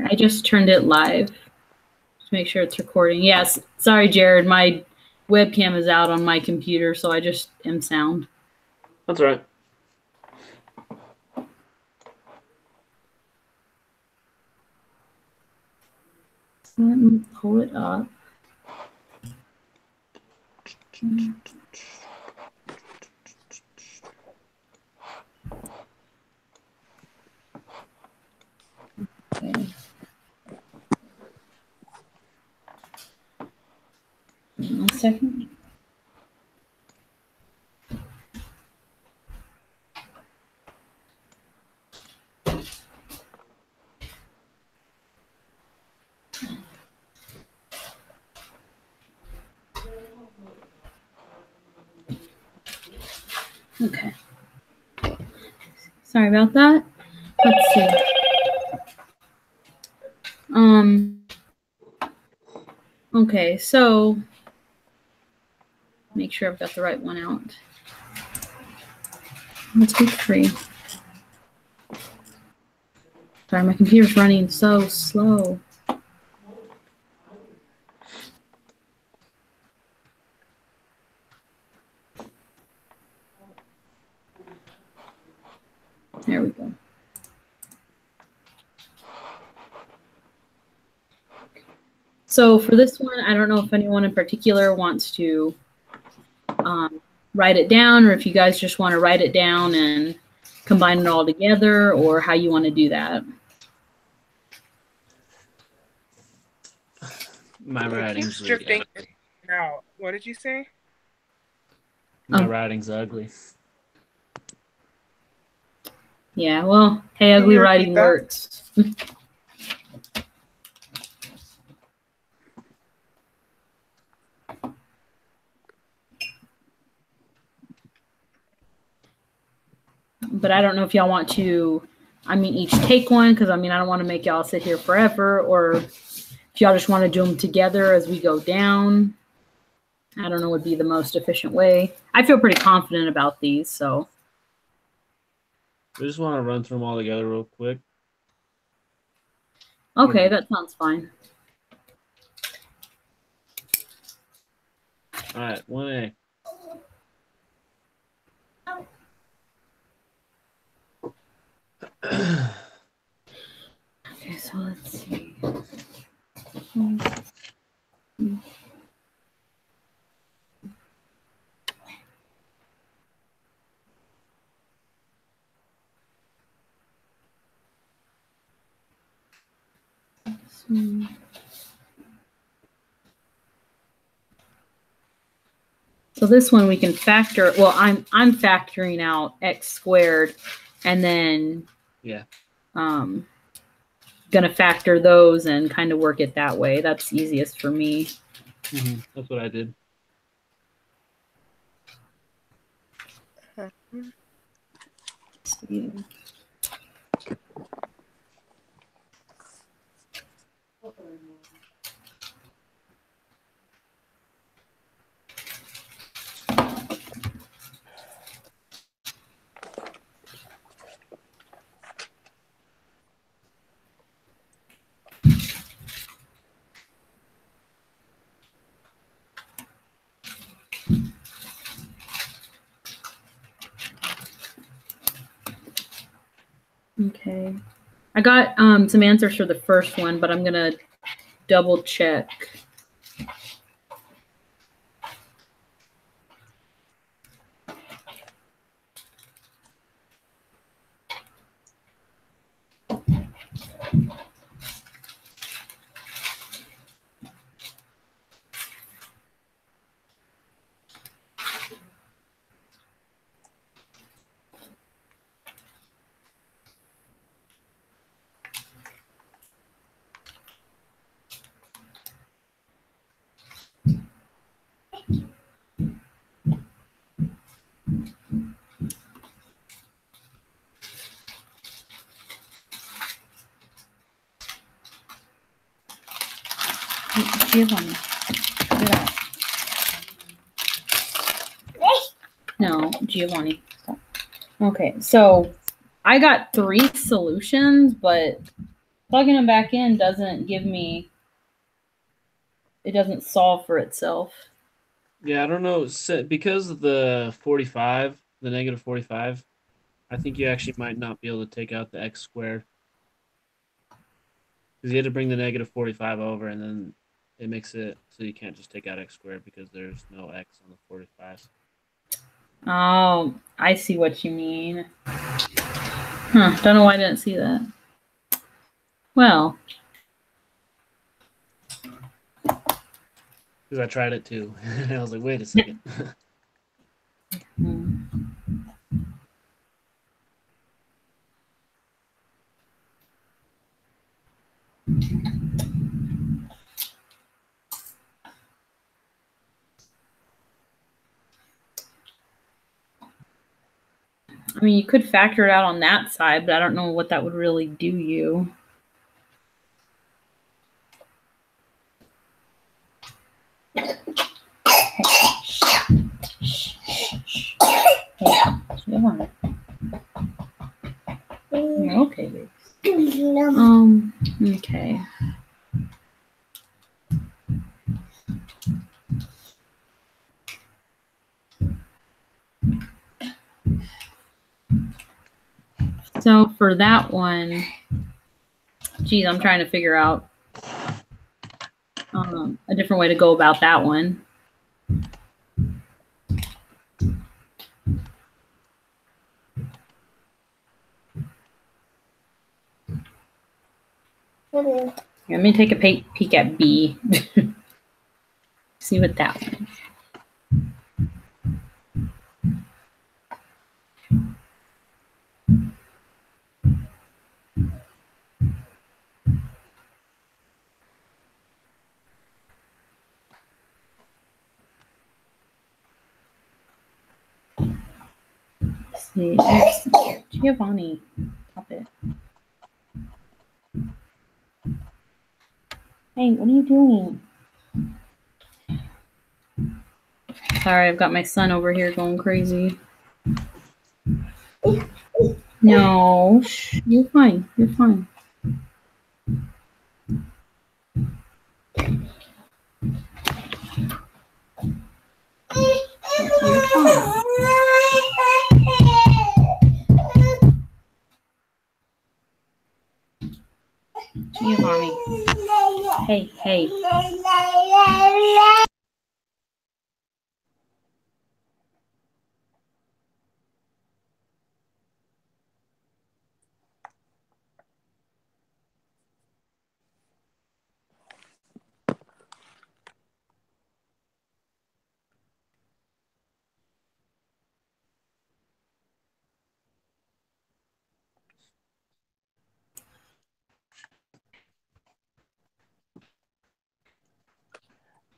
I just turned it live to make sure it's recording. Yes, sorry, Jared. My webcam is out on my computer, so I just am sound. That's all right. Let me pull it up. Okay. One second. Okay. Sorry about that. Let's see. Okay, so make sure I've got the right one out. Let's be free. Sorry, my computer's running so slow. There we go. So for this one, I don't know if anyone in particular wants to write it down, or if you guys just want to write it down and combine it all together, or how you want to do that. My writing's drifting out. What did you say? My writing's ugly. Yeah, well, hey, ugly writing works. But I don't know if y'all want to, each take one, because I don't want to make y'all sit here forever, or if y'all just want to do them together as we go down. I don't know would be the most efficient way. I feel pretty confident about these, so. I just want to run through them all together real quick. Okay, that sounds fine. All right, 1A. Okay, so let's see. So this one we can factor. Well, I'm factoring out x squared, and then gonna factor those and kind of work it that way. That's easiest for me. That's what I did. Yeah. Okay, I got some answers for the first one, but I'm gonna double check. Giovanni, get out. No, Giovanni. Okay, so I got 3 solutions, but Plugging them back in doesn't give me, it doesn't solve for itself. Yeah, I don't know. Because of the 45, the negative 45, I think you actually might not be able to take out the x squared. Because you had to bring the negative 45 over, and then it makes it so you can't just take out x squared because there's no x on the 45. Oh, I see what you mean. Huh, don't know why I didn't see that. Well. Because I tried it too. I was like, wait a second. I mean, you could factor it out on that side, but I don't know what that would really do you. Okay, baby. Okay. So for that one, geez, I'm trying to figure out a different way to go about that one. Let me take a peek at B. See what that one is. See, Giovanni, stop it. Hey, what are you doing? Sorry, I've got my son over here going crazy. No, shh, you're fine. You're fine. You're fine. Giovanni. Hey, hey.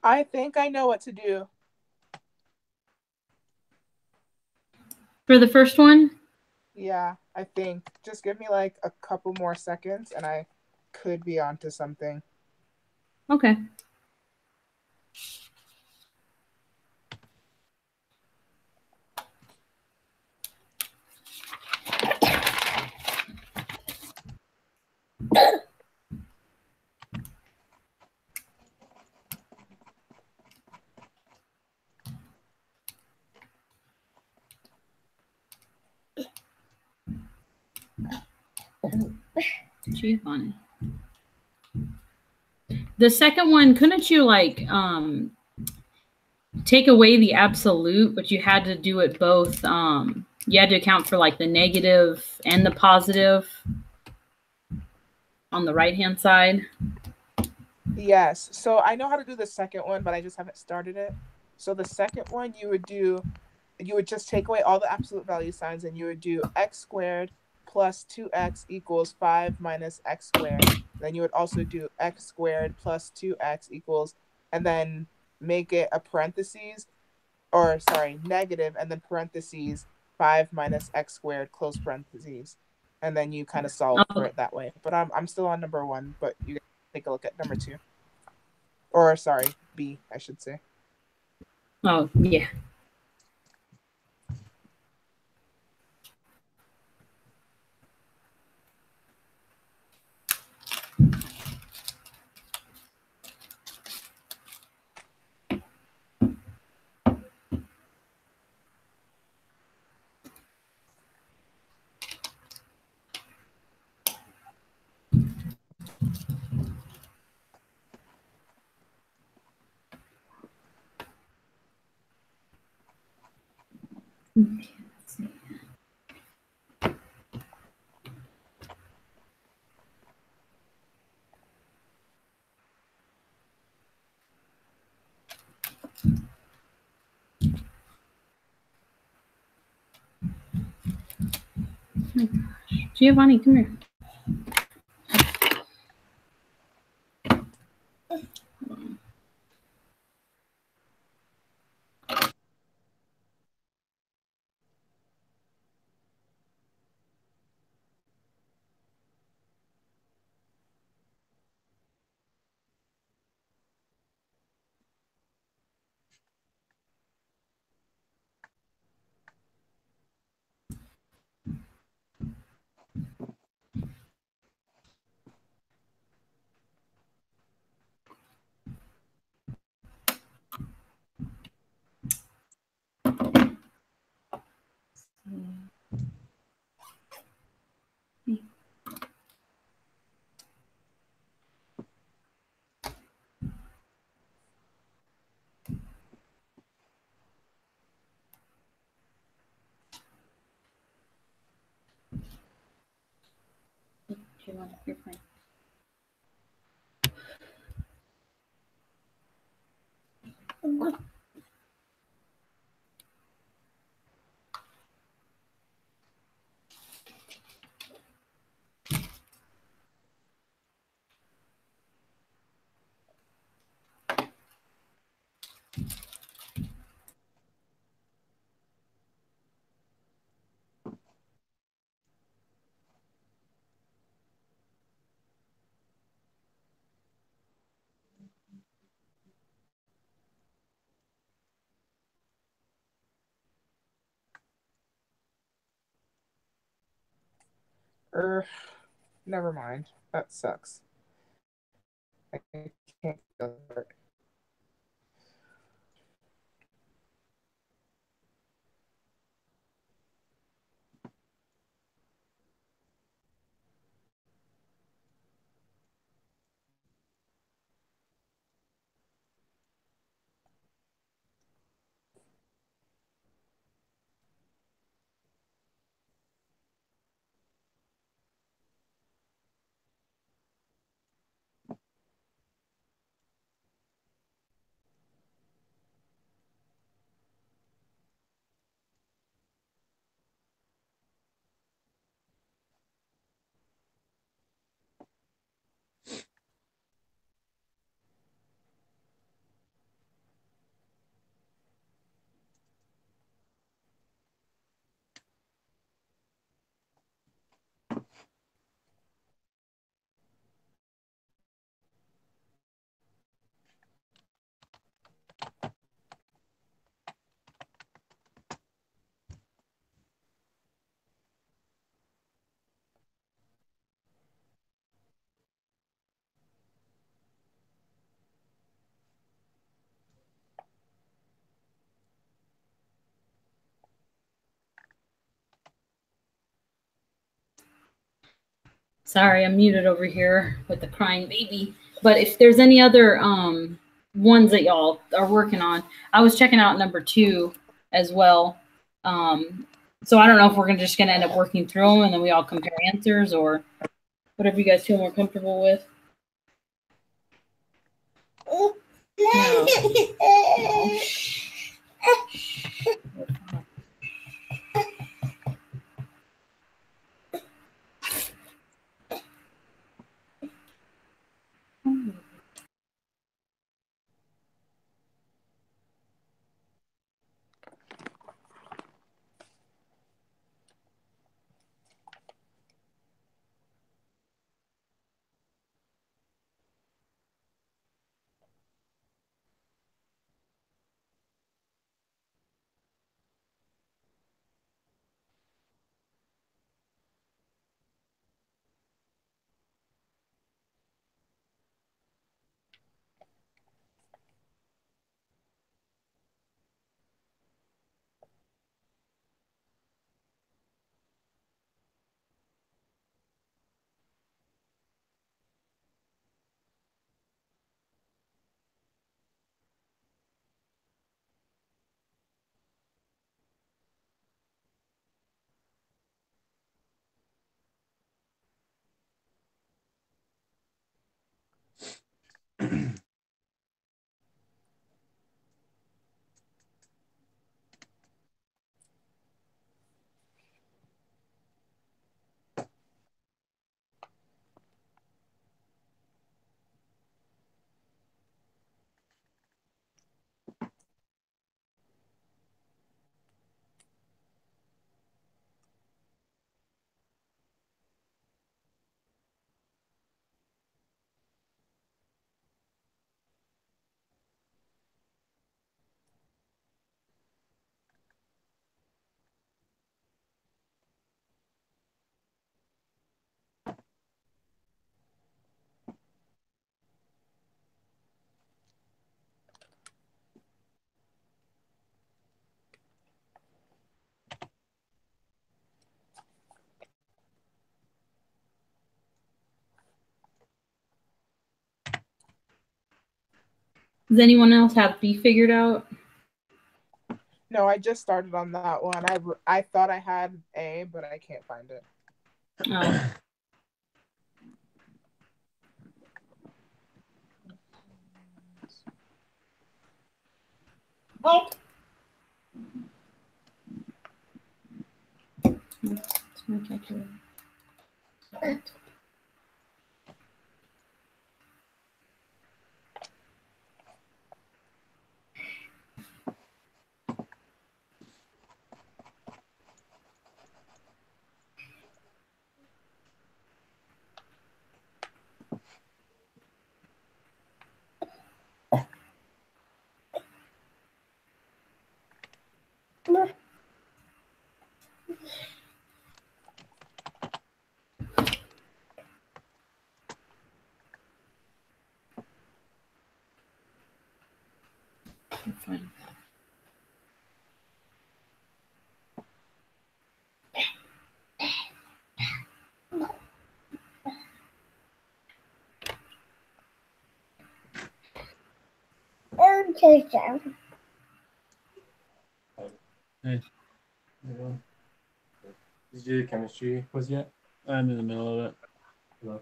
I think I know what to do. For the first one? Yeah, I think. Just give me like a couple more seconds and I could be onto something. Okay. Giovanni. The second one, couldn't you like take away the absolute, but you had to do it both? You had to account for like the negative and the positive on the right hand side. Yes. So I know how to do the second one, but I just haven't started it. So the second one you would just take away all the absolute value signs and you would do x squared plus 2x equals 5 minus x squared. Then you would also do x squared plus 2x equals, and then make it a parentheses, or sorry, negative, and then parentheses 5 minus x squared, close parentheses. And then you kind of solve for it that way. But I'm still on number 1, but you can take a look at number 2. Or sorry, B, I should say. Oh, yeah. Okay, let's see. Oh my gosh. Giovanni, come here. Giovanni, you're fine. Never mind. That sucks. I can't go for it. Sorry, I'm muted over here with the crying baby. But if there's any other ones that y'all are working on, I was checking out number 2 as well. So I don't know if we're just gonna end up working through them and then we all compare answers or whatever you guys feel more comfortable with. No. Does anyone else have B figured out? No, I just started on that one. I thought I had A, but I can't find it. Oh. It's my calculator. Fine. Hey. Did you do the chemistry quiz yet? I'm in the middle of it. Hello.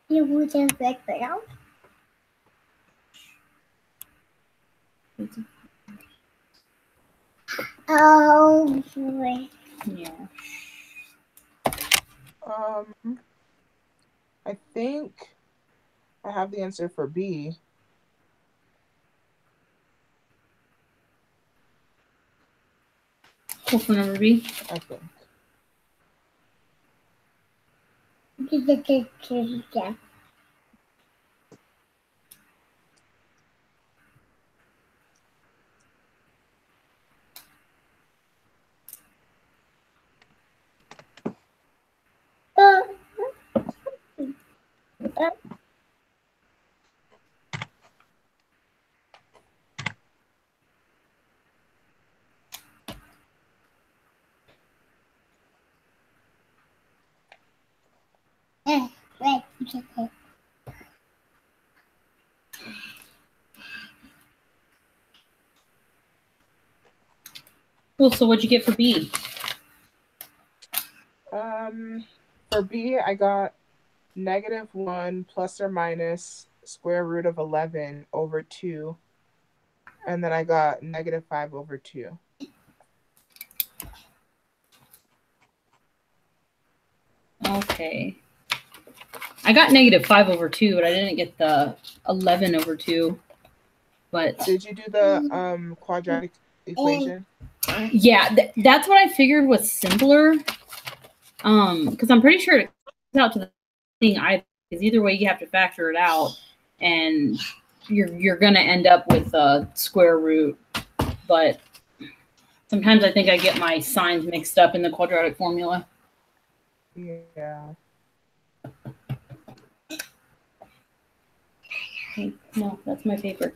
You would have background. Oh, boy. Yeah. I think I have the answer for B. What's for number B? I think. Cool. So what'd you get for B? For B, I got -1 plus or minus square root of 11 over 2. And then I got -5 over 2. Okay. I got -5 over 2, but I didn't get the 11 over 2. But Did you do the quadratic equation? yeah, that's what I figured was simpler. Because I'm pretty sure it comes out to the thing because either way you have to factor it out, and you're gonna end up with a square root. But sometimes I think I get my signs mixed up in the quadratic formula. Yeah. Hey, no, that's my paper.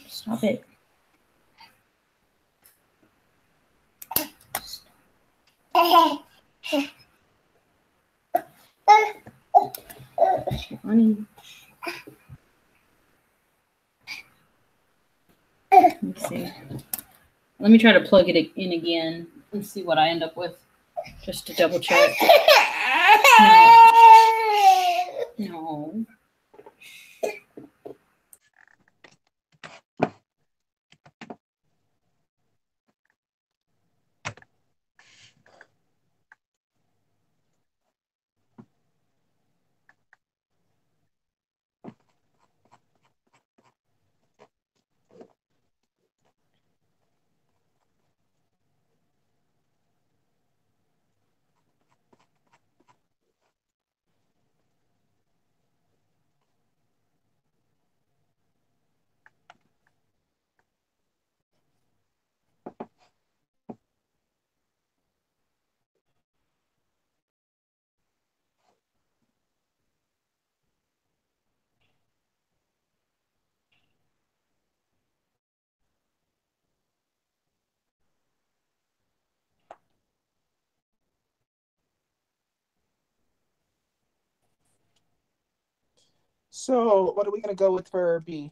Stop it. Honey. Let me see. Let me try to plug it in again and see what I end up with, just to double check. No, So what are we going to go with for B?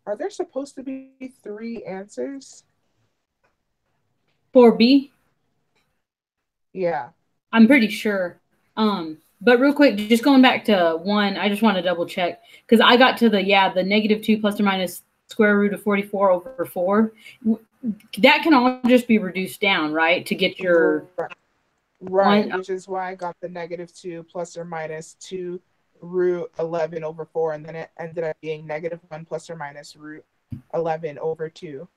Are there supposed to be 3 answers? For B? Yeah. I'm pretty sure. But real quick, just going back to 1, I just want to double check because I got to the -2 plus or minus square root of 44 over 4. That can all just be reduced down, right? To get your right, one. which is why I got the -2 plus or minus 2 root 11 over 4, and then it ended up being -1 plus or minus root 11 over 2.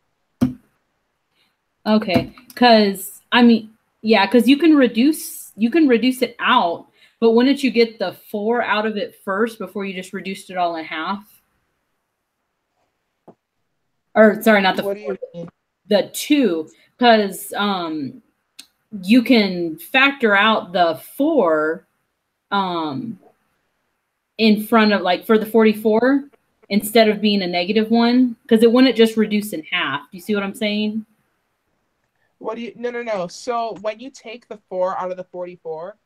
Okay, because I mean, yeah, because you can reduce it out, but wouldn't you get the 4 out of it first before you just reduced it all in half? Or sorry, not the What do you mean? the 2, because you can factor out the 4 in front of, like, for the 44 instead of being a -1, because it wouldn't just reduce in half. Do you see what I'm saying? What do you No. So when you take the 4 out of the 44,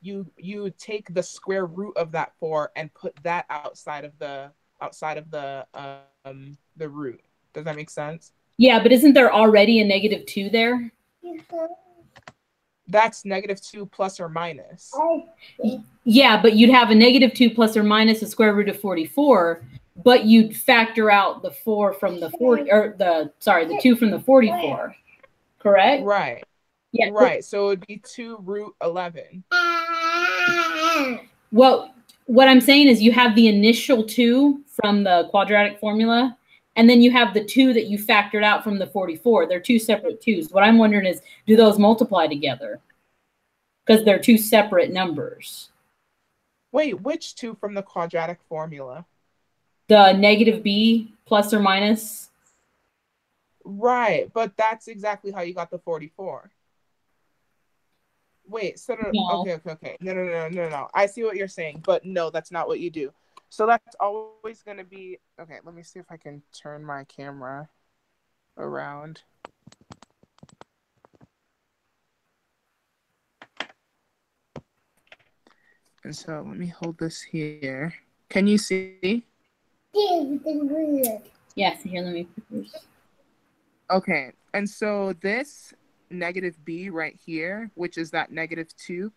you take the square root of that 4 and put that outside of the root. Does that make sense? Yeah, but isn't there already a -2 there? That's -2 plus or minus. Yeah, but you'd have a -2 plus or minus the square root of 44, but you'd factor out the 4 from the 40, or the 2 from the 44, correct? Right. Yeah. Right. So it would be 2 root 11. Well, what I'm saying is you have the initial 2 from the quadratic formula, and then you have the 2 that you factored out from the 44. They're 2 separate 2s. What I'm wondering is, do those multiply together? Because they're 2 separate numbers. Wait, which 2 from the quadratic formula? The -b plus or minus. Right, but that's exactly how you got the 44. Wait, so No. okay. No. I see what you're saying, but no, that's not what you do. So that's always going to be, okay, let me see if I can turn my camera around. And so let me hold this here. Can you see? Yes, here, let me put this. Okay, and so this -b right here, which is that -2,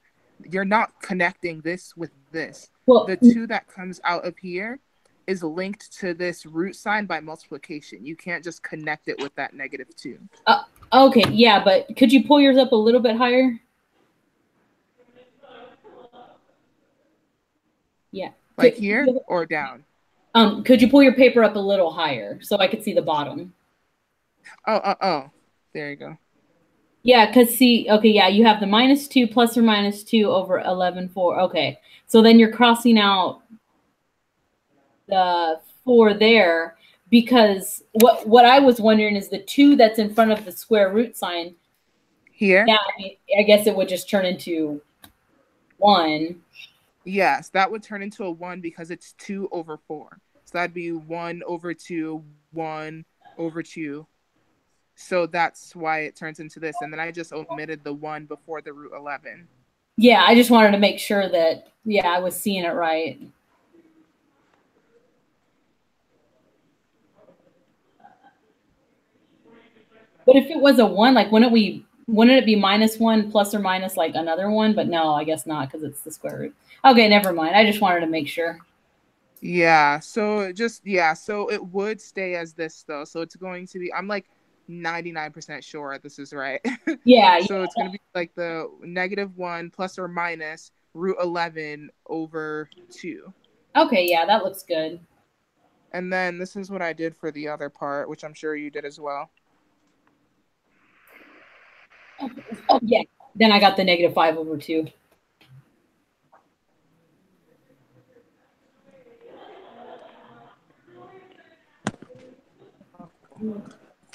you're not connecting this with this. Well, The 2 that comes out of here is linked to this root sign by multiplication. You can't just connect it with that -2. Okay, yeah, but could you pull yours up a little bit higher? Yeah. Like here or down? Could you pull your paper up a little higher so I could see the bottom? Oh. There you go. Yeah, because see, okay, yeah, you have the -2 plus or minus 2 over 11/4. Okay, so then you're crossing out the 4 there, because what I was wondering is the 2 that's in front of the square root sign. Here? Yeah, I guess it would just turn into 1. Yes, that would turn into a 1 because it's 2 over 4. So that'd be 1 over 2, 1 over 2. So that's why it turns into this. And then I just omitted the 1 before the root 11. Yeah, I just wanted to make sure that, yeah, I was seeing it right. But if it was a 1, like, wouldn't it be -1 plus or minus like another 1? But no, I guess not, because it's the square root. Okay, never mind. I just wanted to make sure. Yeah, so it would stay as this though. So it's going to be, I'm like 99% sure this is right. Yeah. So it's going to be like the -1 plus or minus root 11 over 2. Okay, yeah, that looks good. And then this is what I did for the other part, which I'm sure you did as well. Yeah. Then I got the -5/2.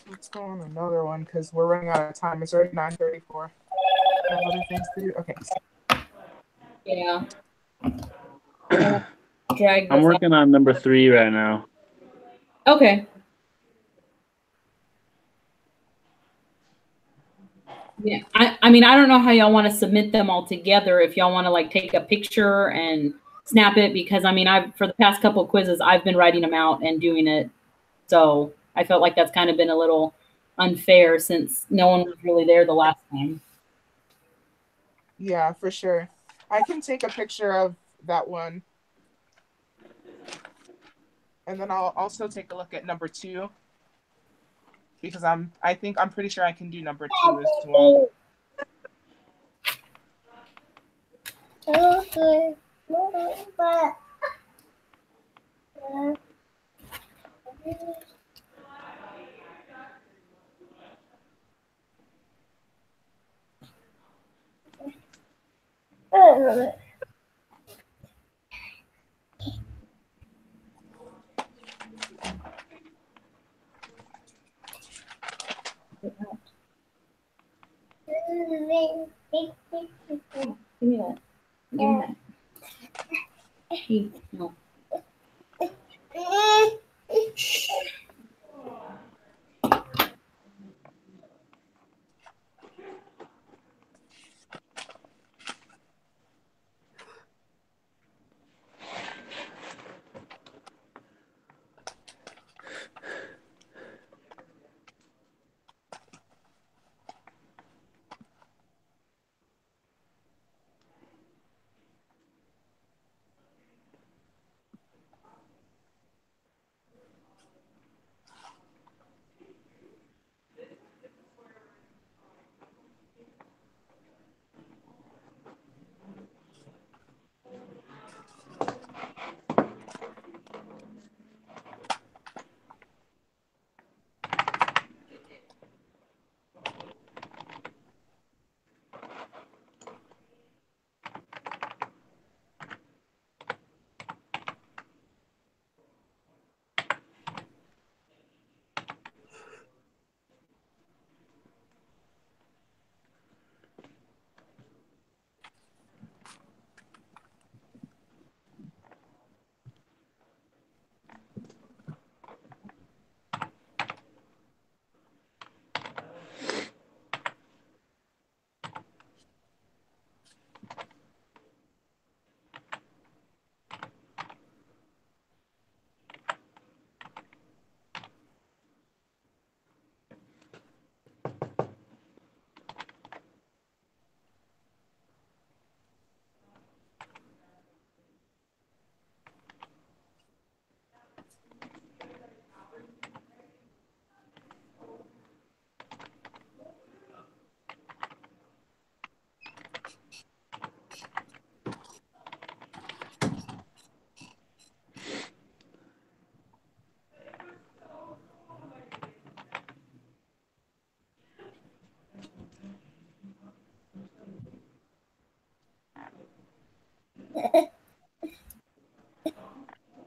Let's go on another one because we're running out of time. It's already 9:34. I have other things to do. Okay. Yeah. Drag I'm this working on number 3 right now. out. Okay. Yeah. I mean, I don't know how y'all want to submit them all together. If y'all want to like take a picture and snap it, because I mean, for the past couple of quizzes, I've been writing them out and doing it. So I felt like that's kind of been a little unfair since no one was really there the last time. Yeah, for sure. I can take a picture of that one. And then I'll also take a look at number 2. Because I'm pretty sure I can do number 2 as well. Give me that. Give me that. Hey, no. Shh.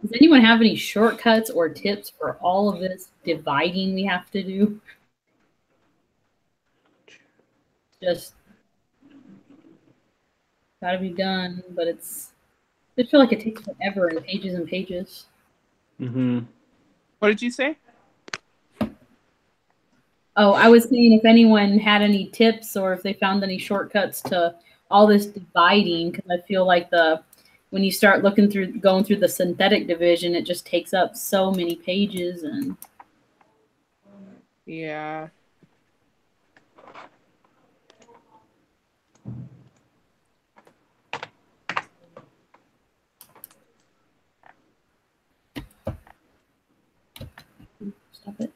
Does anyone have any shortcuts or tips for all of this dividing we have to do? Just gotta be done, but I just feel like it takes forever and pages and pages. Mm-hmm. What did you say? Oh, I was saying if anyone had any tips or if they found any shortcuts to all this dividing, because I feel like when you start going through the synthetic division, it just takes up so many pages and Yeah. stop it.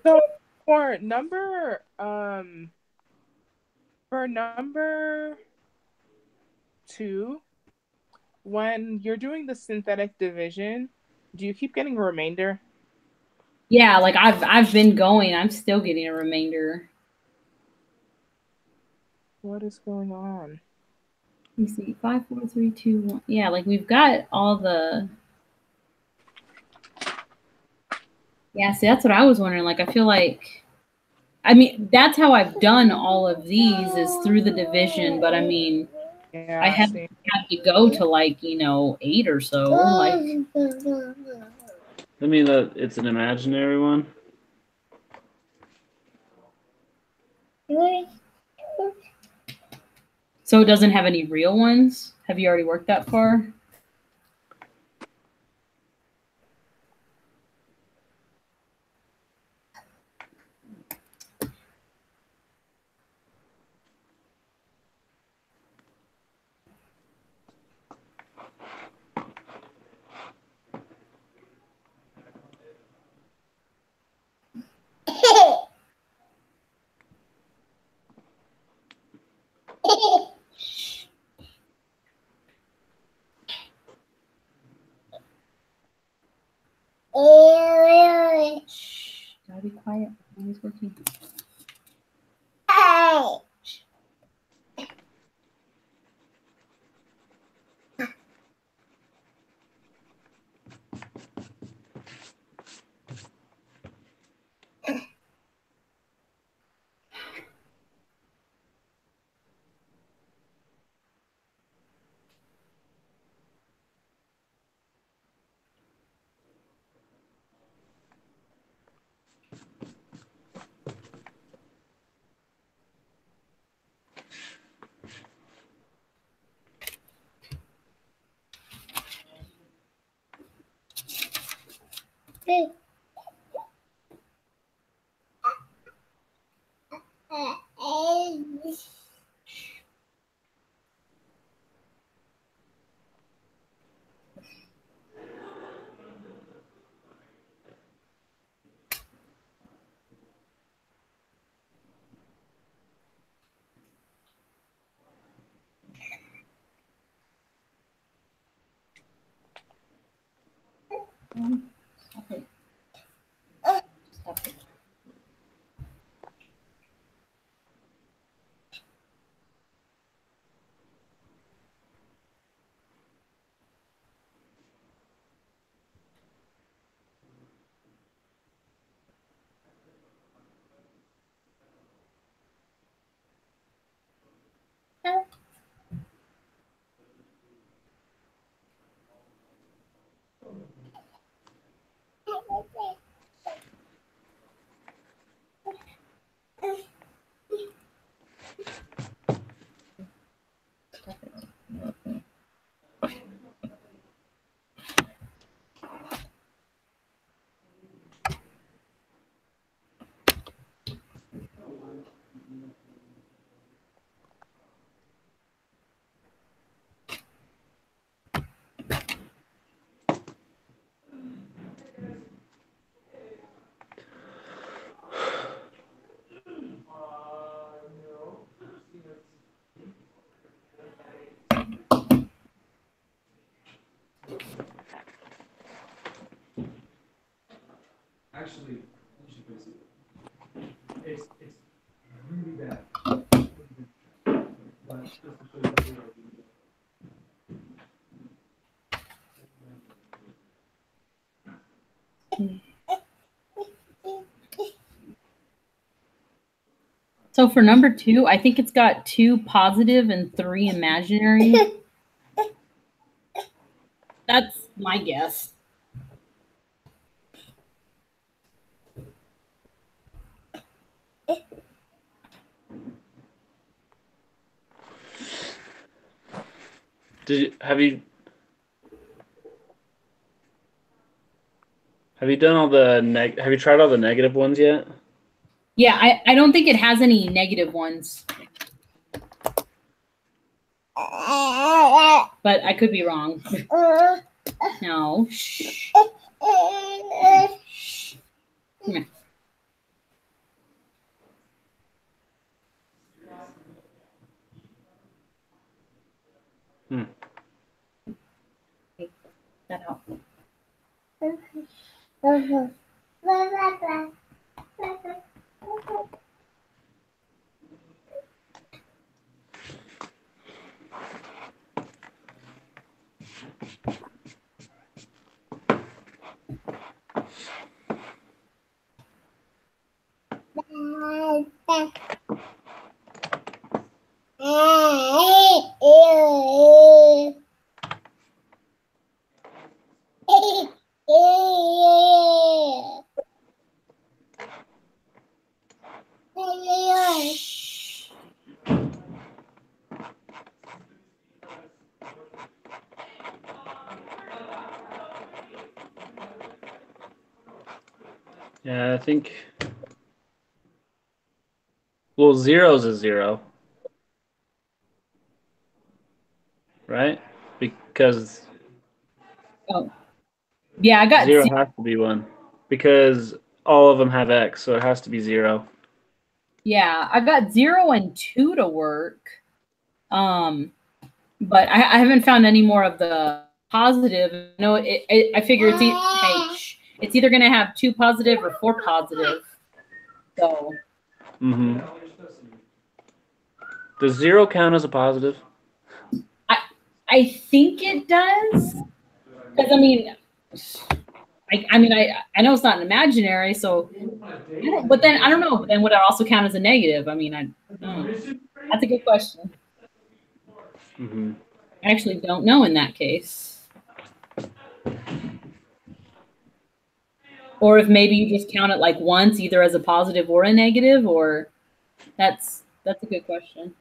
So for number 2, when you're doing the synthetic division, do you keep getting a remainder? Yeah, like I've been going. I'm still getting a remainder. What is going on? Let me see. 5, 4, 3, 2, 1. Yeah, like we've got all the. Yeah, see, that's what I was wondering. Like, I feel like, I mean, that's how I've done all of these is through the division. But I mean, Yeah, I have same. had to go to like 8 or so. Like, I mean, it's an imaginary one. so it doesn't have any real ones. Have you already worked that far? Shh, gotta be quiet. Always working. Stop it. Stop it. Actually, you should go see it. It's really bad. But just to show you the video. So for number 2, I think it's got 2 positive and 3 imaginary. That's my guess. Have you done all the have you tried all the negative ones yet? Yeah, I don't think it has any negative ones. But I could be wrong. No. Shh. Come here. That out. Yeah, I think. Well, zero's a zero, right? Because Oh, yeah, I got zero has to be one. Because all of them have x, so it has to be zero. yeah, I got 0 and 2 to work. But I haven't found any more of the positive. No, I figure it's either going to have 2 positive or 4 positive. So Mm-hmm. Does zero count as a positive? I think it does. Because I mean, I know it's not an imaginary, so but then I don't know. But then would it also count as a negative? I mean, I don't know. That's a good question. Mm-hmm. I actually don't know in that case. Or if maybe you just count it like once, either as a positive or a negative, or that's a good question.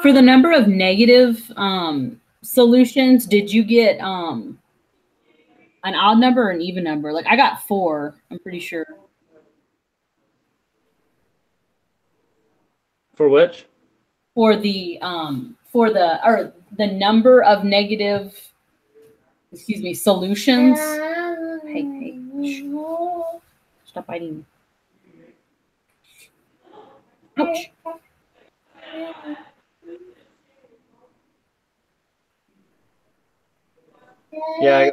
For the number of negative solutions, did you get an odd number or an even number? Like I got 4, I'm pretty sure. For which? For the number of negative, solutions. Hey, shh. Stop biting. Ouch. Yeah.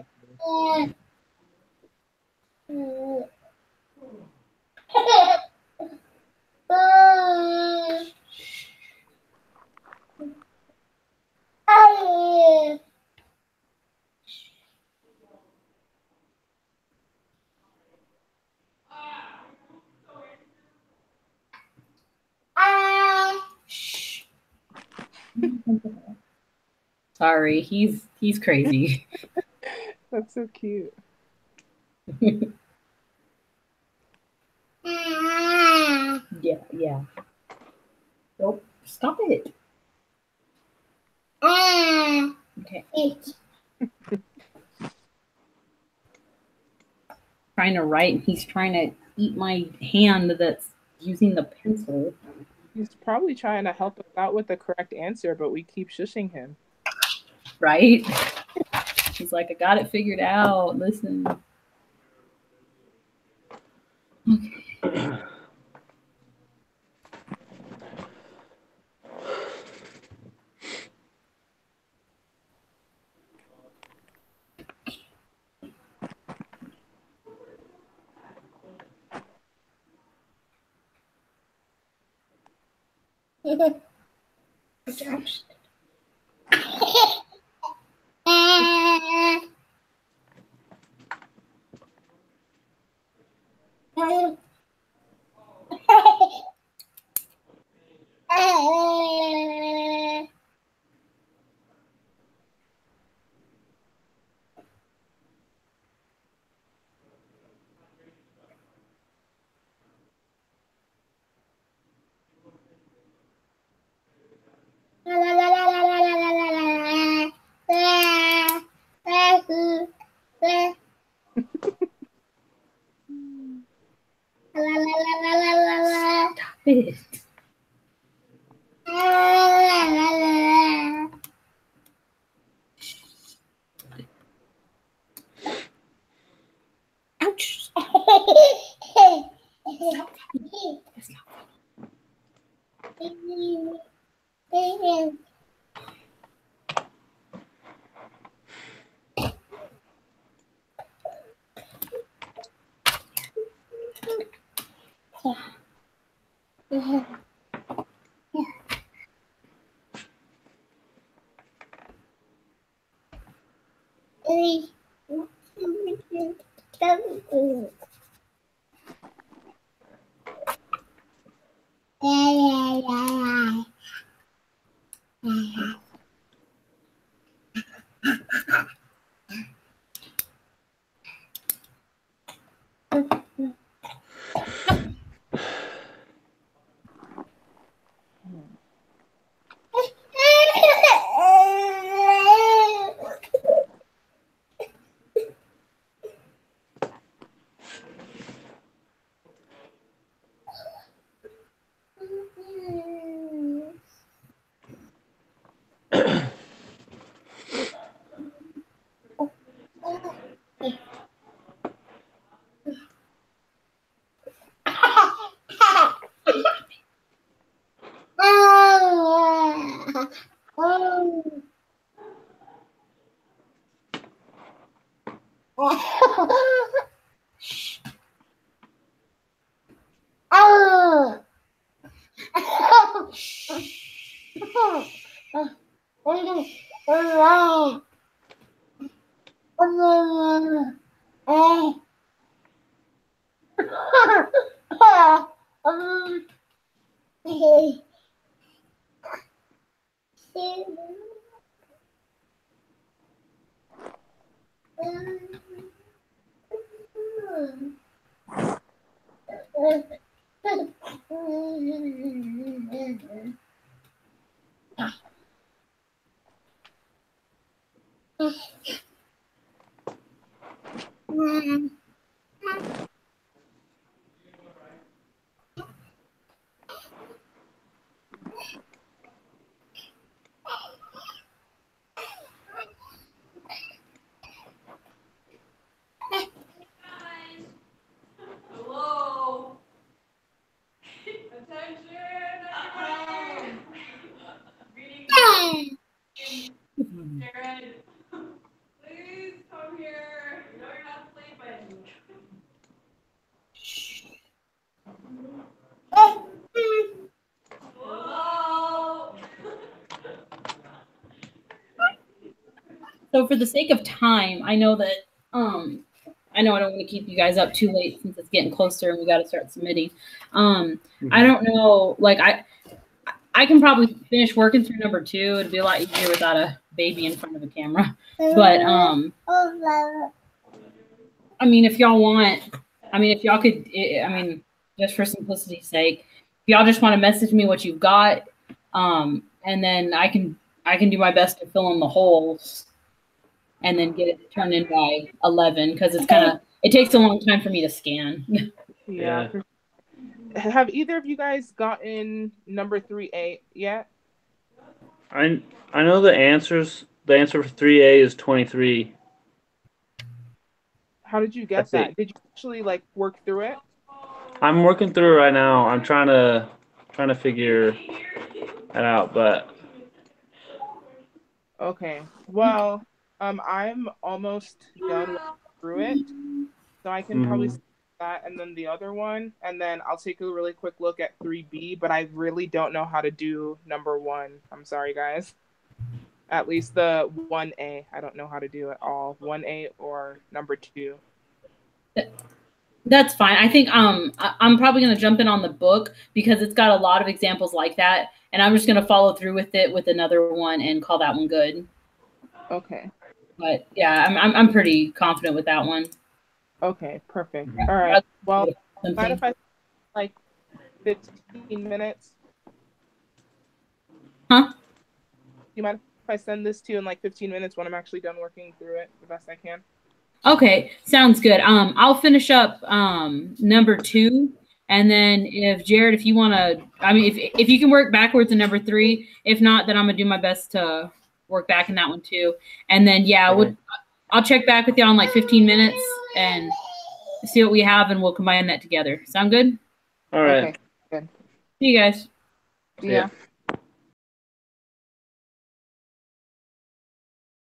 Shh. Sorry, he's crazy. That's so cute. Yeah. Nope. Stop it. Okay. Trying to write, and he's trying to eat my hand that's using the pencil. He's probably trying to help us out with the correct answer, but we keep shushing him. Right? He's like, I got it figured out. Listen. Okay. it. Ouch. Hello. Attention, everybody. Reading. Jared, please come here. You know you're not sleeping. Hello. So for the sake of time, I know that I know I don't want to keep you guys up too late since it's getting closer and we got to start submitting. I don't know, like I can probably finish working through number 2. It'd be a lot easier without a baby in front of a camera. But I mean, if y'all want, I mean, if y'all could, I mean, just for simplicity's sake, if y'all just want to message me what you've got, and then I can do my best to fill in the holes and then get it turned in by 11 because it takes a long time for me to scan. Yeah. Have either of you guys gotten number 3A yet? I know the answer for 3A is 23. How did you get that? Did you actually like work through it? I'm working through it right now. I'm trying to figure that out, but okay. Well, I'm almost done through it, so I can probably see that and then the other one, and then I'll take a really quick look at 3B. But I really don't know how to do number 1. I'm sorry, guys. At least the 1A, I don't know how to do at all. 1A or number 2. That's fine. I think I'm probably going to jump in on the book because it's got a lot of examples like that, and I'm just going to follow through with it with another one and call that one good. Okay. But yeah, I'm pretty confident with that one. Okay, perfect. All right. Well, mind if I like 15 minutes? Huh? You mind if I send this to you in like 15 minutes when I'm actually done working through it the best I can? Okay, sounds good. I'll finish up number 2, And then if Jared, if you want to, I mean, if you can work backwards in number 3, if not, then I'm gonna do my best to work back in that one too. And then yeah, I'll check back with you in like 15 minutes and see what we have, and we'll combine that together. Sound good? All right. Okay, good. See you guys. Yeah.